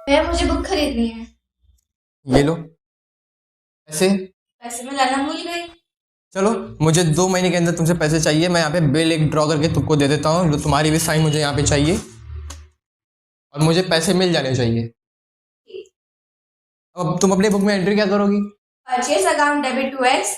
भैया मुझे बुक खरीदनी है। ये लो पैसे। पैसे मैं लाना भूल गई। चलो, मुझे 2 महीने के अंदर तुमसे पैसे चाहिए। मैं यहाँ पे बिल एक ड्रॉ करके तुमको दे देता हूँ, तुम्हारी भी साइन मुझे यहाँ पे चाहिए और मुझे पैसे मिल जाने चाहिए। अब तुम अपनी बुक में एंट्री क्या करोगी? Purchase account debit to X,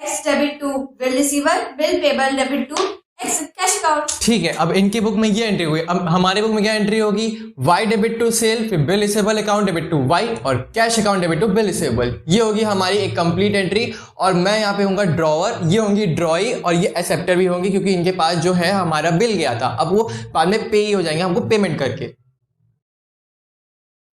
X debit to bill receiver, bill payable debit to X cash account. ठीक है, अब इनकी बुक में ये एंट्री हुई। अब हमारे बुक में क्या एंट्री होगी? वाई डेबिट टू सेल, फिर bill receivable account debit to Y और cash account debit to bill receivable. ये होगी हमारी एक कंप्लीट एंट्री। और मैं यहाँ पे होऊंगा ड्रॉवर, ये होंगी ड्रॉई और ये एक्सेप्टर भी होंगी, क्योंकि इनके पास जो है हमारा बिल गया था। अब वो बाद में पे ही हो जाएंगे हमको पेमेंट करके।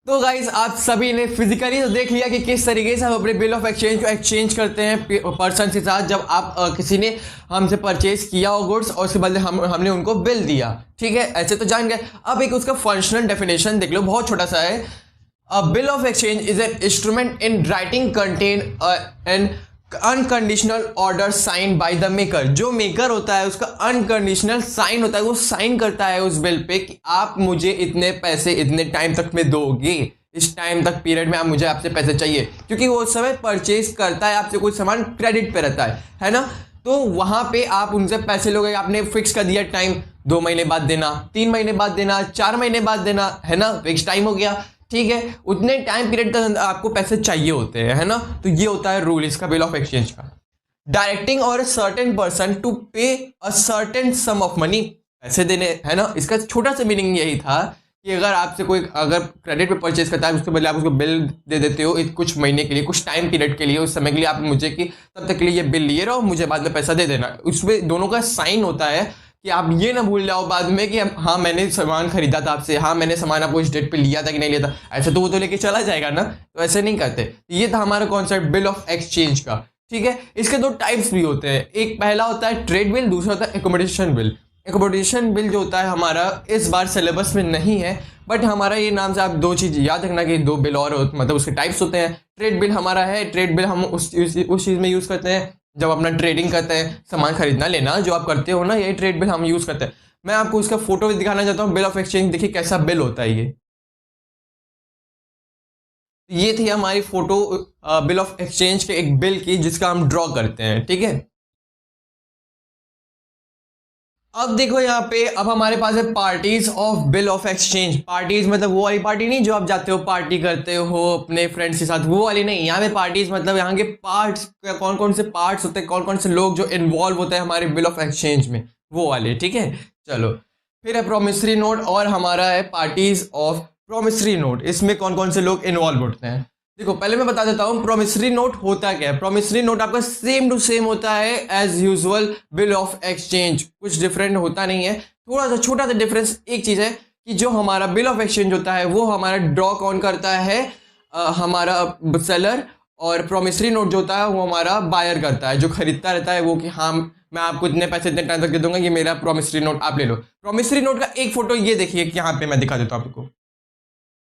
तो गाइज आप सभी ने फिजिकली तो देख लिया कि किस तरीके से हम अपने बिल ऑफ एक्सचेंज को एक्सचेंज करते हैं पर्सन के साथ। जब आप किसी ने हमसे परचेज किया हो गुड्स और उसके बदले हमने उनको बिल दिया, ठीक है, ऐसे तो जान गए। अब एक उसका फंक्शनल डेफिनेशन देख लो, बहुत छोटा सा है। A bill of exchange is an instrument in writing contain an unconditional order sign by the maker. जो मेकर होता है उसका अनकंडीशनल साइन होता है, वो साइन करता है उस बिल पे कि आप मुझे इतने पैसे इतने टाइम तक में दोगे, इस टाइम तक पीरियड में आप मुझे आपसे पैसे चाहिए, क्योंकि वो उस समय परचेज करता है आपसे कुछ सामान, क्रेडिट पे रहता है ना। तो वहां पे आप उनसे पैसे लोगे, आपने फिक्स कर दिया टाइम, 2 महीने बाद देना, 3 महीने बाद देना, 4 महीने बाद देना, है ना, फिक्स टाइम हो गया, ठीक है। उतने टाइम पीरियड तक आपको पैसे चाहिए होते हैं, है ना। तो ये होता है रूल इसका बिल ऑफ एक्सचेंज का। डायरेक्टिंग और सर्टेन पर्सन टू पे a certain some of money, पैसे देने, है ना। इसका छोटा सा मीनिंग यही था कि अगर आपसे कोई अगर क्रेडिट पे परचेज करता है, उसके बदले आप उसको बिल दे देते हो कुछ महीने के लिए, कुछ टाइम पीरियड के लिए, उस समय के लिए आप मुझे कि तब तक के लिए ये बिल लिए रहो, मुझे बाद में पैसा दे देना। उसमें दोनों का साइन होता है कि आप ये ना भूल जाओ बाद में कि हाँ मैंने सामान खरीदा था आपसे, हाँ मैंने सामान आपको इस डेट पे लिया था कि नहीं लिया था। ऐसे तो वो तो लेके चला जाएगा ना, तो ऐसे नहीं करते। ये था हमारा कॉन्सेप्ट बिल ऑफ एक्सचेंज का, ठीक है। इसके 2 टाइप्स भी होते हैं, एक पहला होता है ट्रेड बिल, दूसरा होता है एकोमोडेशन बिल। एकोमोडेशन बिल जो होता है हमारा इस बार सिलेबस में नहीं है, बट हमारा ये नाम से आप 2 चीज़ याद रखना कि 2 बिल और मतलब उसके टाइप्स होते हैं। ट्रेड बिल हमारा है, ट्रेड बिल हम उस चीज़ में यूज़ करते हैं जब अपना ट्रेडिंग करते हैं, सामान खरीदना लेना जो आप करते हो ना, यही ट्रेड बिल हम यूज़ करते हैं। मैं आपको उसका फोटो भी दिखाना चाहता हूँ, बिल ऑफ एक्सचेंज, देखिए कैसा बिल होता है ये थी हमारी फोटो बिल ऑफ एक्सचेंज के एक बिल की, जिसका हम ड्रॉ करते हैं, ठीक है। अब देखो यहाँ पे, अब हमारे पास है parties of bill of exchange. Parties मतलब वो वाली पार्टी नहीं जो आप जाते हो पार्टी करते हो अपने फ्रेंड्स के साथ, वो वाली नहीं। यहाँ पे पार्टीज मतलब यहाँ के पार्ट्स, कौन कौन से पार्ट्स होते हैं, कौन कौन से लोग जो इन्वॉल्व होते हैं हमारे बिल ऑफ एक्सचेंज में, वो वाले, ठीक है। चलो, फिर है प्रोमिसरी नोट और हमारा है पार्टीज ऑफ प्रोमिसरी नोट। इसमें कौन कौन से लोग इन्वॉल्व होते हैं देखो, पहले मैं बता देता हूँ प्रोमिसरी नोट होता क्या है। प्रोमिसरी नोट आपका सेम टू सेम होता है as usual bill of exchange, कुछ डिफरेंट होता नहीं है। थोड़ा सा छोटा सा डिफरेंस एक चीज़ है कि जो हमारा बिल ऑफ एक्सचेंज होता है वो हमारा ड्रॉ कौन करता है, हमारा सेलर, और प्रोमिसरी नोट जो होता है वो हमारा बायर करता है, जो खरीदता रहता है वो, कि हाँ मैं आपको इतने पैसे इतने टाइम तक दे दूंगा, ये मेरा प्रोमिसरी नोट आप ले लो। प्रोमिसरी नोट का एक फोटो ये देखिए, यहाँ पे मैं दिखा देता हूँ आपको,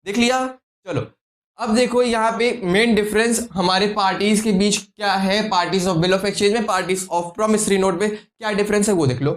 देख लिया। चलो, अब देखो यहाँ पे मेन डिफरेंस हमारे पार्टीज के बीच क्या है, parties of bill of exchange में, पार्टीज ऑफ प्रोमिसरी नोट में क्या डिफरेंस है वो देख लो।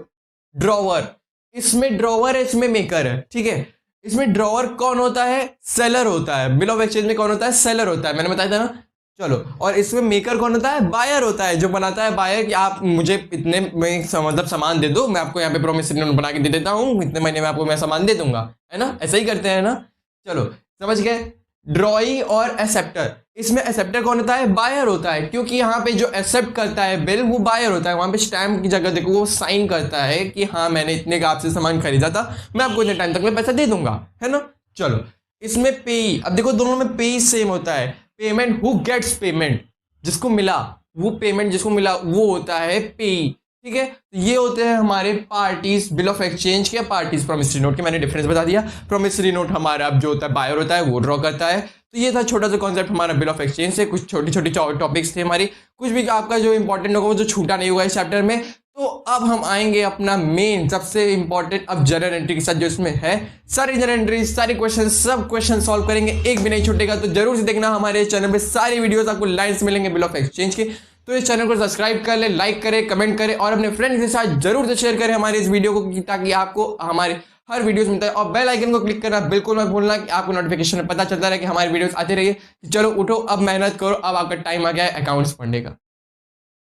ड्रॉवर, इसमें ड्रॉवर है, इसमें मेकर है, ठीक है। इसमें ड्रॉवर कौन होता है? सेलर होता है। बिल ऑफ एक्सचेंज में कौन होता है? सेलर होता है, मैंने बताया था ना। चलो, और इसमें मेकर कौन होता है? बायर होता है, जो बनाता है बायर, कि आप मुझे इतने में मतलब सामान दे दो, मैं आपको यहाँ पे प्रोमिसरी नोट बना के दे देता हूँ, इतने महीने में आपको मैं सामान दे दूंगा, है ना। ऐसा ही करते हैं ना। चलो, समझ गए। ड्रॉई और एक्सेप्टर, इसमें एक्सेप्टर कौन होता है? बायर होता है, क्योंकि यहाँ पे जो एक्सेप्ट करता है बिल वो बायर होता है। वहां पे स्टैम्प की जगह देखो वो साइन करता है कि हाँ मैंने इतने का आपसे सामान खरीदा था, मैं आपको इतने टाइम तक में पैसा दे दूंगा, है ना। चलो, इसमें पेई, अब देखो दोनों में पेई सेम होता है। पेमेंट, हु गेट्स पेमेंट, जिसको मिला वो पेमेंट, जिसको मिला वो होता है पेई, ठीक है। तो ये होते हैं हमारे पार्टीज बिल ऑफ एक्सचेंज के, पार्टीज प्रोमिसरी नोट के। मैंने डिफरेंस बता दिया। प्रोमिसरी नोट हमारा अब जो होता है बायर होता है, वो ड्रॉ करता है। तो ये था छोटा सा कॉन्सेप्ट हमारा बिल ऑफ एक्सचेंज से। कुछ छोटी छोटी टॉपिक्स थे हमारी, कुछ भी आपका जो इंपॉर्टेंट होगा वो जो छूटा नहीं होगा इस चैप्टर में। तो अब हम आएंगे अपना मेन सबसे इंपॉर्टेंट अब जर्नल एंट्री के साथ, जो इसमें है सारी जर्नल एंट्री, सारे क्वेश्चन, सब क्वेश्चन सॉल्व करेंगे, एक भी नहीं छूटेगा। तो जरूर से देखना हमारे चैनल पे, सारी वीडियोस आपको लाइन्स मिलेंगे बिल ऑफ एक्सचेंज के। तो इस चैनल को सब्सक्राइब कर ले, लाइक करें, कमेंट करें और अपने फ्रेंड्स के साथ जरूर से शेयर करें हमारे इस वीडियो को, ताकि आपको हमारे हर वीडियोस मिलता है। और बेल आइकन को क्लिक करना बिल्कुल मत भूलना कि आपको नोटिफिकेशन पता चलता रहे कि हमारी वीडियोस आती रही है। चलो उठो, अब मेहनत करो, अब आपका टाइम आ गया है अकाउंट्स पढ़ने का।